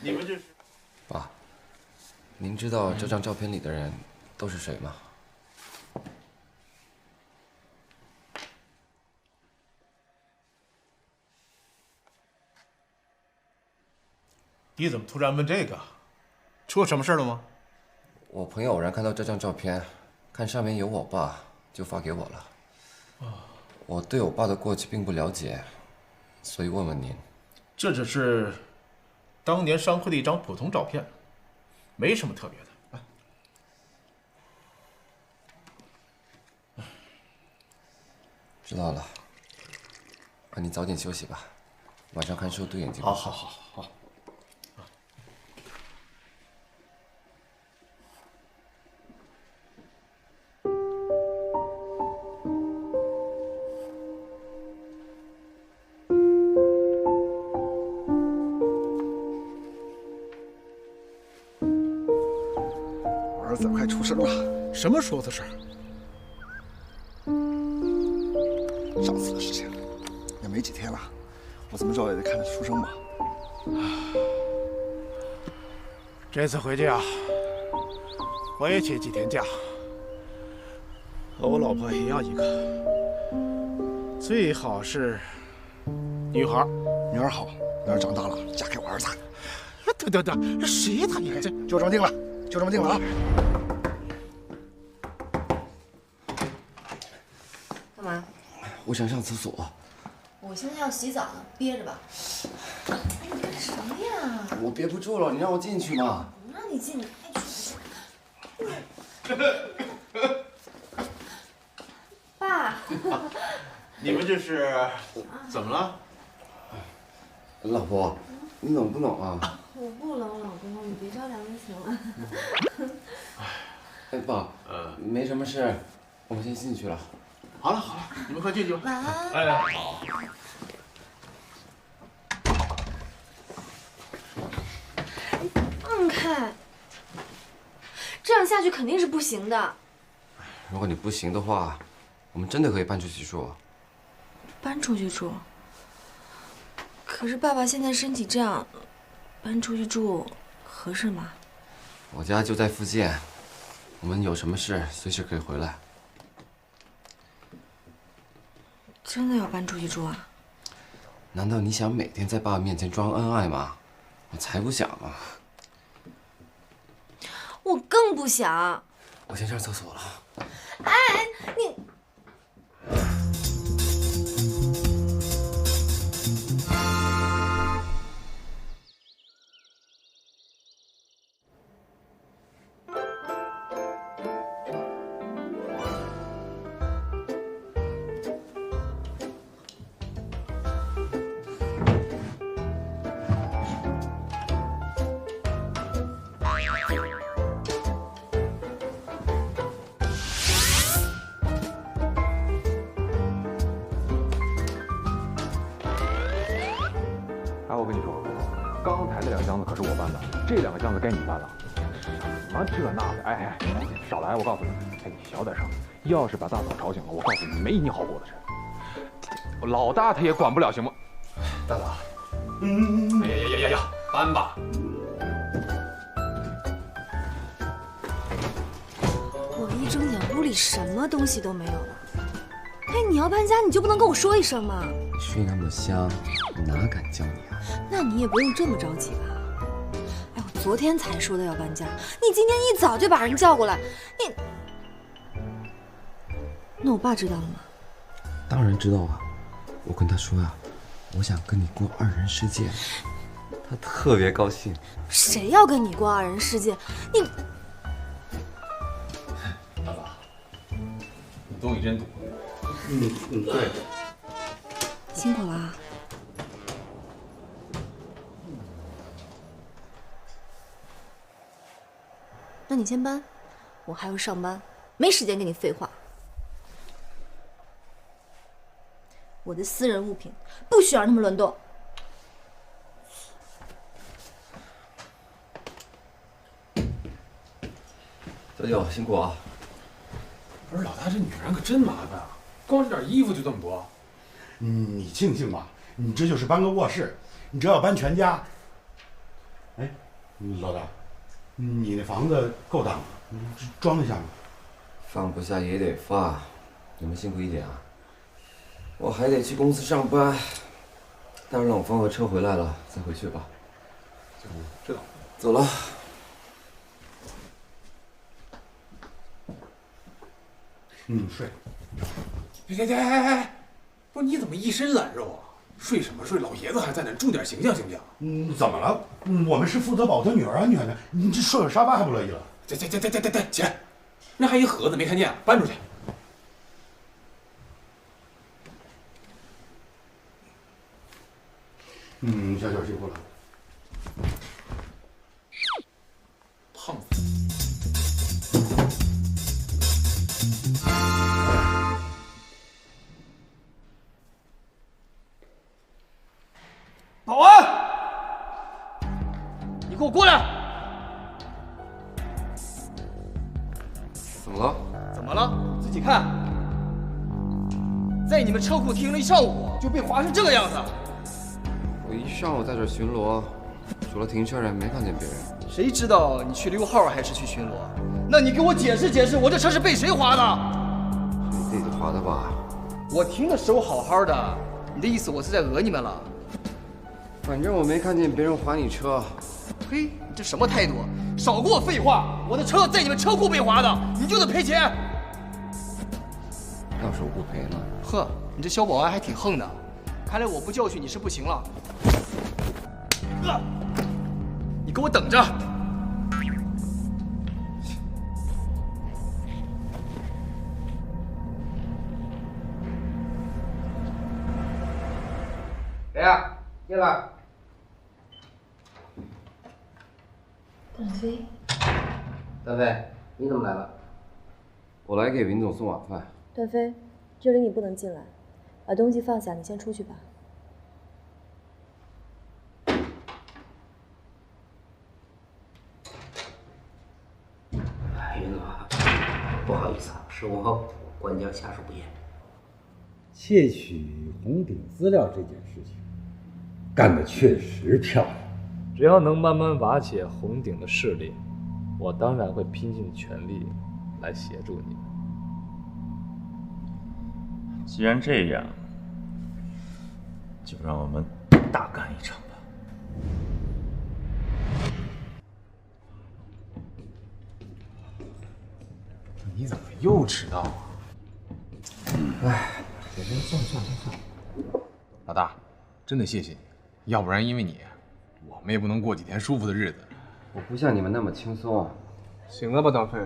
你们这是？爸，您知道这张照片里的人都是谁吗？你怎么突然问这个？出什么事了吗？我朋友偶然看到这张照片，看上面有我爸，就发给我了。我对我爸的过去并不了解，所以问问您。这只是当年商会的一张普通照片，没什么特别的。知道了，那你早点休息吧，晚上看书对眼睛。好好好好。我儿子快出事了。什么时候的事儿？上次的事情也没几天了，我怎么着也得看他出生吧。这次回去啊，我也请几天假，和我老婆也要一个，最好是女孩。女儿好，女儿长大了嫁给我儿子。得，谁他爷这就这么定了，就这么定了啊！干嘛？我想上厕所。我现在要洗澡呢，憋着吧。哎，你干什么呀？我憋不住了，你让我进去嘛。不让你进，你爱去不去。爸，你们这是怎么了？老婆，你冷不冷啊？我不冷，老公，你别着凉就行了。哎，爸，没什么事，我们先进去了。好了好了，你们快进去吧。晚安。哎，好。放开，这样下去肯定是不行的。如果你不行的话，我们真的可以搬出去住。搬出去住？可是爸爸现在身体这样，搬出去住合适吗？我家就在附近，我们有什么事随时可以回来。真的要搬出去住啊？难道你想每天在爸爸面前装恩爱吗？我才不想呢。我更不想。我先上厕所了。哎，你。哎，我跟你说，刚才那2箱子可是我搬的，这2个箱子该你搬了。什么这那的？哎，少来！我告诉你，哎，你小点声，要是把大嫂吵醒了，我告诉你，没你好过的事。老大他也管不了，行吗？大嫂，呀，搬吧。我一睁眼，屋里什么东西都没有了。哎，你要搬家，你就不能跟我说一声吗？你睡那么香，我哪敢叫你啊？那你也不用这么着急吧？哎，我昨天才说的要搬家，你今天一早就把人叫过来，你……那我爸知道了吗？当然知道啊，我跟他说呀，我想跟你过2人世界，他特别高兴。谁要跟你过2人世界？你……大嫂，你东西真多。对。辛苦了啊。那你先搬，我还要上班，没时间跟你废话。我的私人物品不许让他们乱动。小九，辛苦啊！不是老大，这女人可真麻烦啊，光这点衣服就这么多。你庆幸吧，你这就是搬个卧室，你这要搬全家。哎，老大，你那房子够大吗？装得下吗？放不下也得放，你们辛苦一点啊。我还得去公司上班，待会儿冷放个车回来了再回去吧。知道。走了。睡。哎，不是你怎么一身懒肉啊？睡什么睡？老爷子还在那，注点形象行不行？怎么了？我们是负责保他女儿安全的，你这睡会沙发还不乐意了？起来！那还一盒子没看见，搬出去。小九辛苦了。胖子。保安，你给我过来！怎么了？怎么了？自己看。在你们车库停了一上午，就被划成这个样子。我一上午在这巡逻，除了停车人，没看见别人。谁知道你去溜号还是去巡逻？那你给我解释解释，我这车是被谁划的？是你自己划的吧？我停的时候好好的，你的意思我是在讹你们了？反正我没看见别人划你车。嘿，你这什么态度？少给我废话！我的车在你们车库被划的，你就得赔钱。要是我不赔呢？呵，你这小保安还挺横的，看来我不教训你是不行了。你给我等着！谁呀？进来。段飞，段飞，你怎么来了？我来给云总送晚饭。段飞，这里你不能进来，把东西放下，你先出去吧。云总，不好意思啊，事务后管教下属不严。窃取红顶资料这件事情，干得确实漂亮。只要能慢慢瓦解红顶的势力，我当然会拼尽全力来协助你们。既然这样，就让我们大干一场吧。你怎么又迟到啊？算。老大，真的谢谢你，要不然因为你，我们也不能过几天舒服的日子。我不像你们那么轻松啊。行了吧，段飞，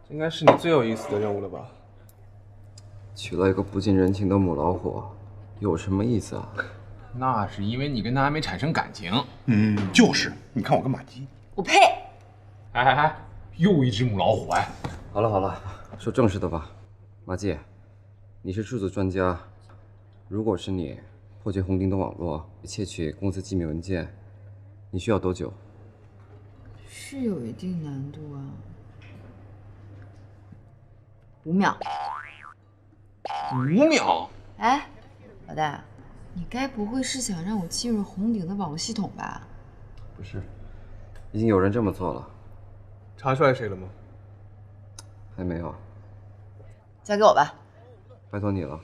这应该是你最有意思的任务了吧？娶了一个不近人情的母老虎，有什么意思啊？那是因为你跟他还没产生感情。就是，你看我跟马姬。我呸！哎，又一只母老虎哎！好了，说正事的吧。马季，你是数字专家，如果是你破解红顶的网络，窃取公司机密文件，你需要多久？是有一定难度啊。5秒。5秒？哎，老大，你该不会是想让我进入红顶的网络系统吧？不是，已经有人这么做了。查出来谁了吗？还没有。交给我吧。拜托你了。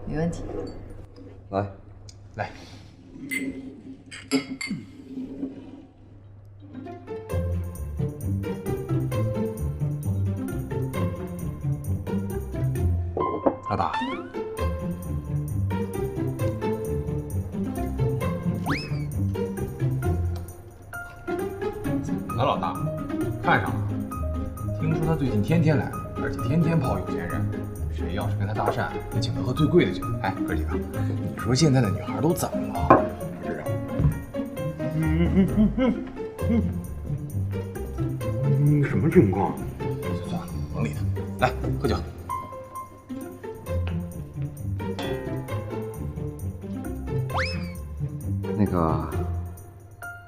没问题。来。老大，怎么了，老大？看上了？听说他最近天天来，而且天天泡有钱人。谁要是跟他搭讪，得请他喝最贵的酒。哎，哥几个，你说现在的女孩都怎么了？不知道。什么情况？算了，甭理他。来，喝酒。那个，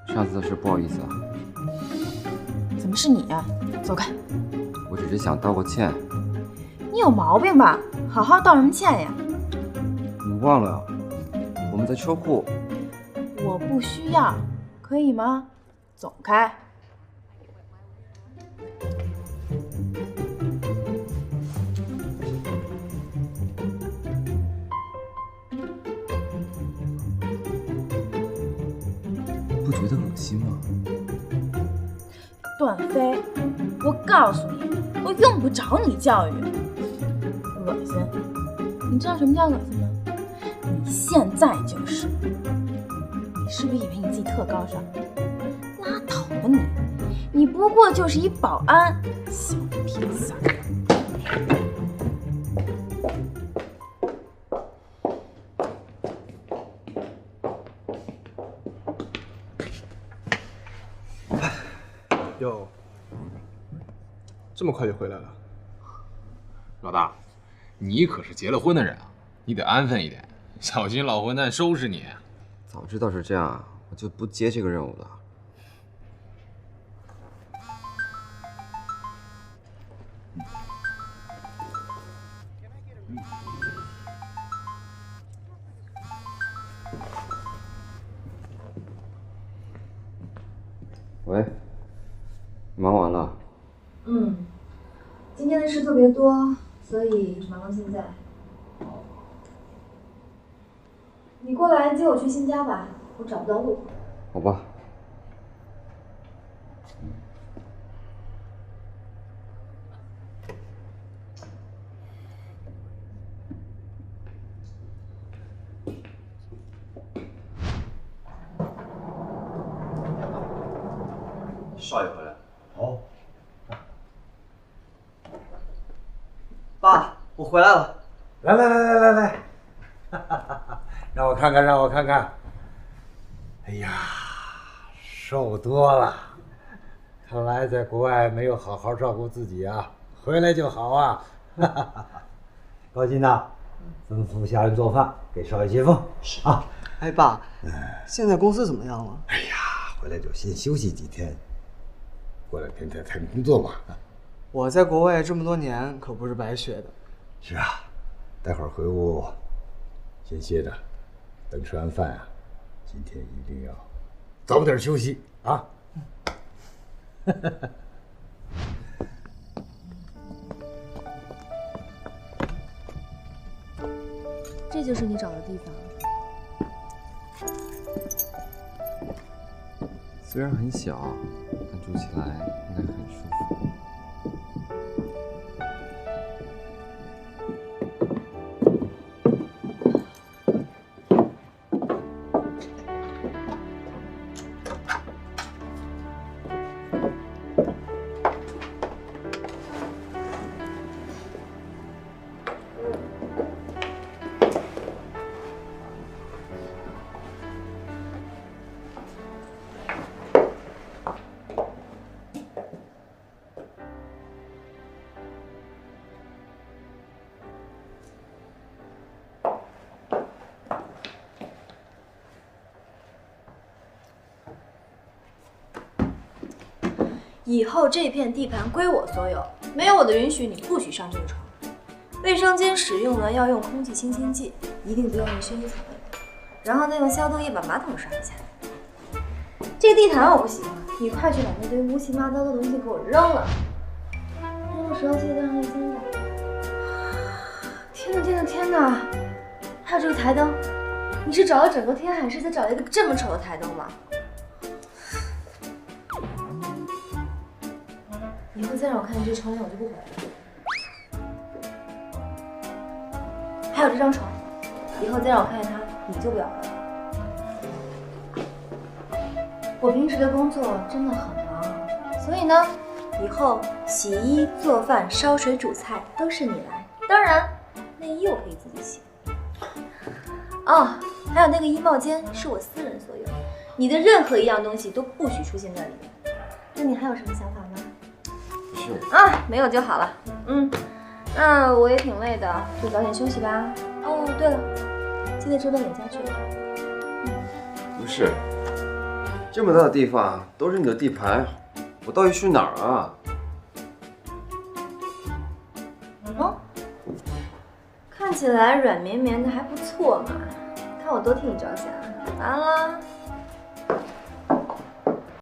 上次的事不好意思啊。怎么是你呀？走开！我只是想道个歉。你有毛病吧？好好道什么歉呀？你忘了，我们在车库。我不需要，可以吗？走开。不觉得恶心吗？段飞，我告诉你，我用不着你教育。恶心，你知道什么叫恶心吗？你现在就是。你是不是以为你自己特高尚？拉倒吧你！你不过就是一保安，小屁崽。哟，这么快就回来了，老大，你可是结了婚的人啊，你得安分一点，小心老混蛋收拾你。早知道是这样，我就不接这个任务了。喂，忙完了？今天的事特别多，所以忙到现在。你过来接我去新家吧，我找不到路。好吧。少爷回来。哦。爸，我回来了。来，让我看看，让我看看。哎呀，瘦多了，看来在国外没有好好照顾自己啊，回来就好啊。高金呐，吩咐下人做饭，给少爷接风。是啊。哎，爸，现在公司怎么样了？哎呀，回来就先休息几天，过2天再谈工作嘛。我在国外这么多年可不是白学的。是啊，待会儿回屋先歇着，等吃完饭啊，今天一定要早点休息啊。这就是你找的地方。虽然很小，但住起来应该很舒服。以后这片地盘归我所有，没有我的允许，你不许上这个床。卫生间使用呢要用空气清新剂，一定不要用薰衣草味，然后再用消毒液把马桶刷一下。这个地毯我不喜欢，你快去把那堆乌七八糟的东西给我扔了。扔的时候记得带上卫生带。天哪！还有这个台灯，你是找了整个天海市才找了一个这么丑的台灯吗？以后再让我看见这窗帘，我就不回来了。还有这张床，以后再让我看见它，你就不要回来了。我平时的工作真的很忙，所以呢，以后洗衣、做饭、烧水、煮菜都是你来。当然，内衣我可以自己洗。哦，还有那个衣帽间是我私人所有，你的任何一样东西都不许出现在里面。那你还有什么想法吗？啊，没有就好了。那我也挺累的，就早点休息吧。哦，对了，记得这边脸颊去。不是，这么大的地方都是你的地盘，我到底去哪儿啊？哦，看起来软绵绵的还不错嘛，看我多替你着想。完了，